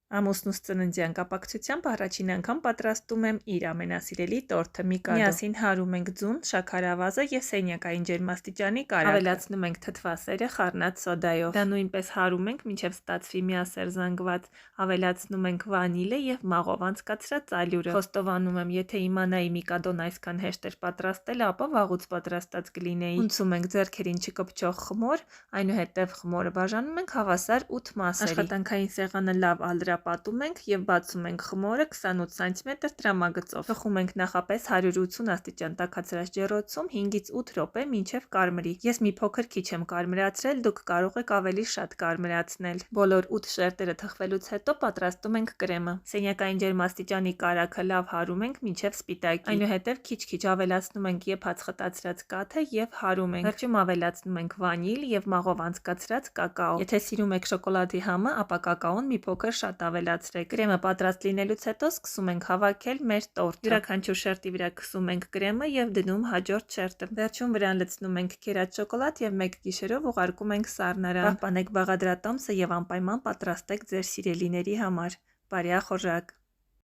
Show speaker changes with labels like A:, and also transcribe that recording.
A: Ամուսնուս ծննդյան կապակցությամբ առաջին անգամ պատրաստում եմ իր ամենասիրելի տորթը՝ միկադո։ Միասին հարում ենք ձուն, շաքարավազը և սենյակային ջերմաստիճանի կարագը։ Ավելացնում ենք թթվասերը խառնած սոդայով։ Դա նույնպես հարում ենք, մինչև ստացվի միասեռ զանգված։ Ավելացնում ենք վանիլը և մաղով անցկացրած ալյուրը։ Խոստովանում եմ, եթե իմանայի միկադոն այսքան հեշտ էր պատրաստել, ապա վաղուց պատրաստած կլինեի։ Ունցում ենք ձեռքերին չկպչող խմոր, այնուհետև խմորը բաժանում ենք հավասար 8 մասերի։ Աշխատանքային սեղանը լավ ալրապատում ենք և բացում ենք խմորը 28 սմ տրամագծով։ Թխում ենք նախապես 180 աստիճան տաքացրած ջեռոցում 5-ից 8 րոպե մինչև կարմրի։ Ես մի փոքր քիչ եմ կարմրացրել, դուք կարող եք ավելի շատ կարմրացնել։ Բոլոր 8 շերտերը թխվելուց հետո պատրաստում ենք կրեմը։ Սենյակային ջերմաստիճանի կարագը լավ հարում ենք մինչև սպիտակի։ Այնուհետև քիչ-քիչ ավելացնում ենք եփած խտացրած կաթը և հարում ենք։ Վերջում ավելացնում ենք վանիլ և մաղով անցկացրած կակաո։ Եթե սիրում եք շոկոլադի համը, ապա կակաոն մի փոքր շատ ավելացրեք։ Կրեմը պատրաստ լինելուց հետո սկսում ենք հավաքել մեր տորթը։ Յուրաքանչյուր շերտի վրա քսում ենք կրեմը և դնում հաջորդ շերտը։ Վերջում վրան լցնում ենք քերած շոկոլադ և մեկ գիշերով ուղարկում ենք սառնարան։ Պահպանեք բաղադրատոմսը և անպայման պատրաստեք ձեր սիրելիների համար։ Բարյա խոժակ։